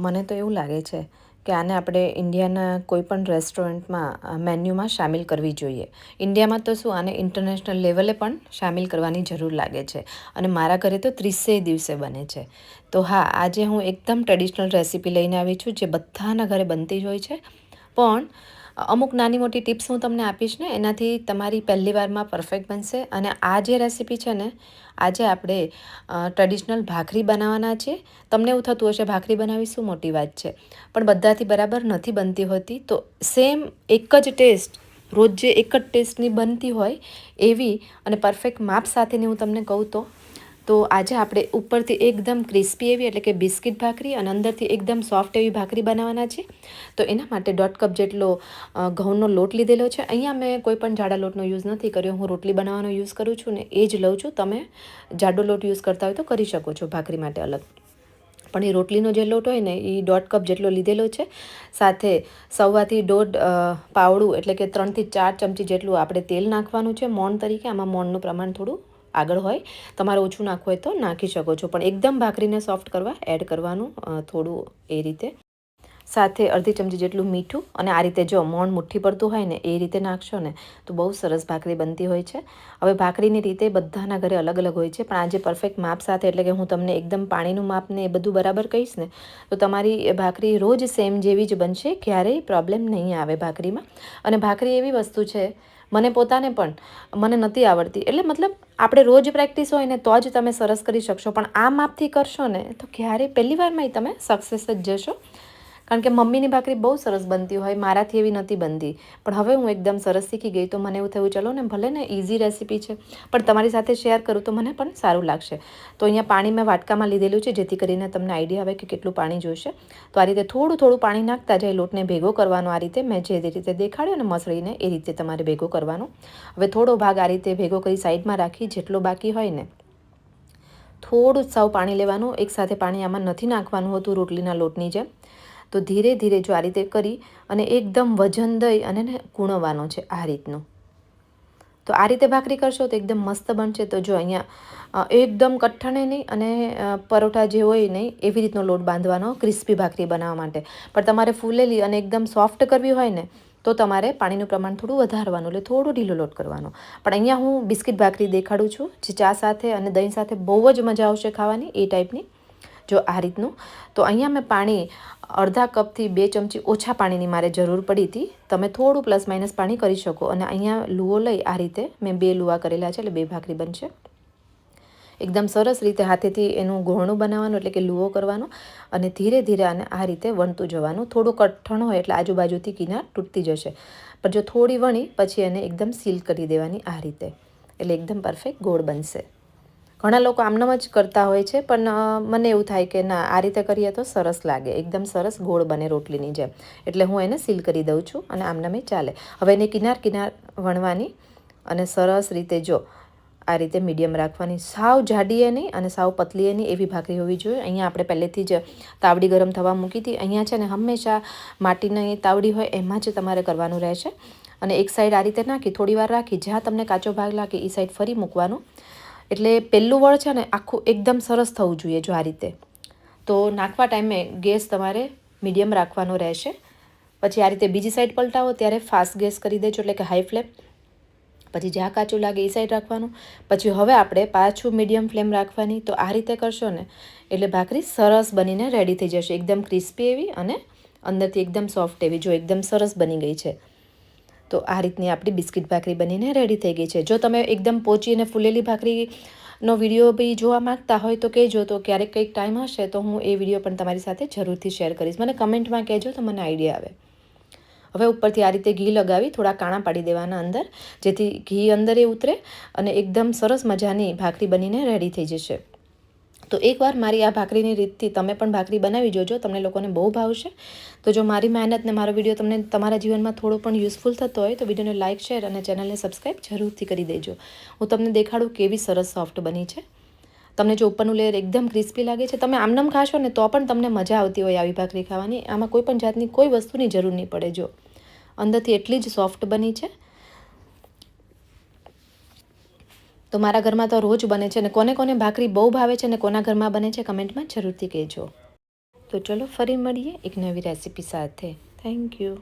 મને તો એવું લાગે છે કે આને આપણે ઇન્ડિયાના કોઈપણ રેસ્ટોરન્ટમાં મેન્યુમાં સામેલ કરવી જોઈએ. ઇન્ડિયામાં તો શું, આને ઇન્ટરનેશનલ લેવલે પણ સામેલ કરવાની જરૂર લાગે છે. અને મારા ઘરે તો 30 દિવસે બને છે. તો હા, આજે હું એકદમ ટ્રેડિશનલ રેસીપી લઈને આવી છું, જે બધાના ઘરે બનતી જ હોય છે. પણ અમુક નાની મોટી ટિપ્સ હું તમને આપીશ ને, એનાથી તમારી પહેલી વારમાં પરફેક્ટ બનશે. અને આ જે રેસીપી છે ને, આજે આપણે ટ્રેડિશનલ ભાખરી બનાવવાના છે. તમને એવું થતું હશે ભાખરી બનાવી શું મોટી વાત છે, પણ બધાથી બરાબર નથી બનતી હોતી. તો સેમ એક જ ટેસ્ટ, રોજ જે એક જ ટેસ્ટની બનતી હોય એવી અને પરફેક્ટ માપ સાથેની હું તમને કહું તો આજે આપણે ઉપરથી એકદમ ક્રિસ્પી એવી એટલે કે બિસ્કિટ ભાખરી અને અંદરથી એકદમ સોફ્ટ એવી ભાખરી બનાવવાના છે. તો એના માટે 1.5 કપ જેટલો ઘઉંનો લોટ લીધેલો છે. અહીંયા મેં કોઈ પણ જાડા લોટનો યુઝ નથી કર્યો, હું રોટલી બનાવવાનો યુઝ કરું છું ને એ જ લઉં છું. તમે જાડો લોટ યુઝ કરતા હોય તો કરી શકો છો ભાખરી માટે અલગ. પણ એ રોટલીનો જે લોટ હોય ને એ 1.5 કપ જેટલો લીધેલો છે. સાથે 1.25 પાવડું એટલે કે 3 થી 4 ચમચી જેટલું આપણે તેલ નાખવાનું છે મોણ તરીકે. આમાં મોણનું પ્રમાણ થોડું આગળ હોય, તમારે ઓછું નાખવું હોય તો નાખી શકો છો, પણ એકદમ ભાખરીને સોફ્ટ કરવા એડ કરવાનું થોડું એ રીતે. સાથે અડધી ચમચી જેટલું મીઠું, અને આ રીતે જો મોણ મુઠ્ઠી પડતું હોય ને એ રીતે નાખશો ને તો બહુ સરસ ભાખરી બનતી હોય છે. હવે ભાખરીની રીતે બધાના ઘરે અલગ અલગ હોય છે, પણ આજે પરફેક્ટ માપ સાથે, એટલે કે હું તમને એકદમ પાણીનું માપ ને એ બધું બરાબર કહીશ ને તો તમારી ભાખરી રોજ સેમ જેવી જ બનશે, ક્યારેય પ્રોબ્લેમ નહીં આવે ભાખરીમાં. અને ભાખરી એવી વસ્તુ છે, મને પોતાને પણ મને નથી આવડતી, એટલે મતલબ આપણે રોજ પ્રેક્ટિસ હોય ને તો જ તમે સરસ કરી શકશો, પણ આ માપથી કરશો ને તો ક્યારેય પહેલી વારમાં તમે સક્સેસ જ જશો. કારણ કે મમ્મીની ભાખરી બહુ સરસ બનતી હોય, મારાથી એવી નથી બનતી. પણ હવે હું એકદમ સરસ શીખી ગઈ, તો મને એવું થયું ચલો ને, ભલે ને ઇઝી રેસીપી છે પણ તમારી સાથે શેર કરું તો મને પણ સારું લાગશે. તો અહીંયા પાણી મેં વાટકામાં લીધેલું છે, જેથી કરીને તમને આઈડિયા આવે કે કેટલું પાણી જોઈશે. તો આ રીતે થોડું થોડું પાણી નાખતા જાય, લોટને ભેગો કરવાનો. આ રીતે મેં જે રીતે દેખાડ્યો ને મસળીને એ રીતે તમારે ભેગો કરવાનો. હવે થોડો ભાગ આ રીતે ભેગો કરી સાઈડમાં રાખી, જેટલો બાકી હોય ને થોડું જ સાવ પાણી લેવાનું. એકસાથે પાણી આમાં નથી નાખવાનું હોતું રોટલીના લોટની જેમ. તો ધીરે ધીરે જો આ રીતે કરી અને એકદમ વજન દઈ અને કૂણવવાનો છે આ રીતનું. તો આ રીતે ભાખરી કરશો તો એકદમ મસ્ત બનશે. તો જો અહીંયા એકદમ કઠણે નહીં અને પરોઠા જે હોય નહીં એવી રીતનો લોટ બાંધવાનો ક્રિસ્પી ભાખરી બનાવવા માટે. પણ તમારે ફૂલેલી અને એકદમ સોફ્ટ કરવી હોય ને તો તમારે પાણીનું પ્રમાણ થોડું વધારવાનું, એટલે થોડો ઢીલો લોટ કરવાનો. પણ અહીંયા હું બિસ્કિટ ભાખરી દેખાડું છું, જે ચા સાથે અને દહીં સાથે બહુ જ મજા આવશે ખાવાની, એ ટાઈપની. જો આ રીતનું. તો અહીંયા મેં પાણી અડધા કપથી 2 ચમચી ઓછા પાણીની મારે જરૂર પડી હતી. તમે થોડું પ્લસ માઇનસ પાણી કરી શકો. અને અહીંયા લુઓ લઈ આ રીતે મેં 2 લુઆ કરેલા છે, એટલે 2 ભાખરી બનશે. એકદમ સરસ રીતે હાથેથી એનું ગોળણું બનાવવાનું, એટલે કે લુઓ કરવાનો, અને ધીરે ધીરે આને આ રીતે વણતું જવાનું. થોડું કઠણ હોય એટલે આજુબાજુથી કિનાર તૂટતી જશે, પણ જો થોડી વણી પછી એને એકદમ સીલ કરી દેવાની આ રીતે, એટલે એકદમ પરફેક્ટ ગોળ બનશે. ઘણા લોકો આમનામ જ કરતા હોય છે, પણ મને એવું થાય કે ના, આ રીતે કરીએ તો સરસ લાગે, એકદમ સરસ ગોળ બને રોટલીની જેમ. એટલે હું એને સીલ કરી દઉં છું અને આમનામ ચાલે. હવે એને કિનાર કિનાર વણવાની અને સરસ રીતે જો આ રીતે મીડિયમ રાખવાની. સાવ જાડી એ નહીં અને સાવ પતલી એ નહીં, એવી ભાખરી હોવી જોઈએ. અહીંયા આપણે પહેલેથી જ તાવડી ગરમ થવા મૂકી હતી. અહીંયા છે ને હંમેશા માટીની તાવડી હોય એમાં જ તમારે કરવાનું રહેશે. અને એક સાઈડ આ રીતે નાખી થોડી વાર રાખી, જ્યાં તમને કાચો ભાગ લાગે એ સાઈડ ફરી મૂકવાનું. એટલે પહેલું વળ છે ને આખું એકદમ સરસ થવું જોઈએ જો આ રીતે. તો નાખવા ટાઈમે ગેસ તમારે મીડિયમ રાખવાનો રહેશે. પછી આ રીતે બીજી સાઈડ પલટાવો ત્યારે ફાસ્ટ ગેસ કરી દેજો, એટલે કે હાઈ ફ્લેમ. પછી જ્યાં કાચું લાગે એ સાઈડ રાખવાનું. પછી હવે આપણે પાછું મીડિયમ ફ્લેમ રાખવાની. તો આ રીતે કરશો ને એટલે ભાખરી સરસ બનીને રેડી થઈ જશે, એકદમ ક્રિસ્પી એવી અને અંદરથી એકદમ સોફ્ટ એવી. જો એકદમ સરસ બની ગઈ છે. તો આ રીતની આપણી બિસ્કિટ ભાખરી બનીને રેડી થઈ ગઈ છે. જો તમે એકદમ પોચી અને ફૂલેલી ભાખરીનો વિડીયો બી જોવા માગતા હોય તો કહેજો, તો ક્યારેક કંઈક ટાઈમ હશે તો હું એ વિડીયો પણ તમારી સાથે જરૂરથી શેર કરીશ. મને કમેન્ટમાં કહેજો તો મને આઈડિયા આવે. હવે ઉપરથી આ રીતે ઘી લગાવી થોડા કાણા પાડી દેવાના અંદર, જેથી ઘી અંદર એ ઉતરે અને એકદમ સરસ મજાની ભાખરી બનીને રેડી થઈ જશે. તો એકવાર મારી આ ભાખરીની રીતથી તમે પણ ભાખરી બનાવી જોજો, તમને લોકોને બહુ ભાવશે. તો જો મારી મહેનત ને મારો વિડીયો તમને તમારા જીવનમાં થોડો પણ યુઝફુલ થતો હોય તો વિડીયોને લાઇક, શેર અને ચેનલને સબસ્ક્રાઈબ જરૂરથી કરી દેજો. હું તમને દેખાડું કેવી સરસ સોફ્ટ બની છે. તમને જો ઉપરનું લેયર એકદમ ક્રિસ્પી લાગે છે, તમે આમનામ ખાશો ને તો પણ તમને મજા આવતી હોય આવી ભાખરી ખાવાની. આમાં કોઈ પણ જાતની કોઈ વસ્તુની જરૂર નહીં પડે. જો અંદરથી એટલી જ સોફ્ટ બની છે. તો મારા ઘરમાં તો રોજ બને છે. અને કોને કોને ભાખરી બહુ ભાવે છે અને કોના ઘરમાં બને છે કમેન્ટમાં જરૂરથી કહેજો. તો ચલો ફરી મળીએ એક નવી રેસીપી સાથે. Thank you.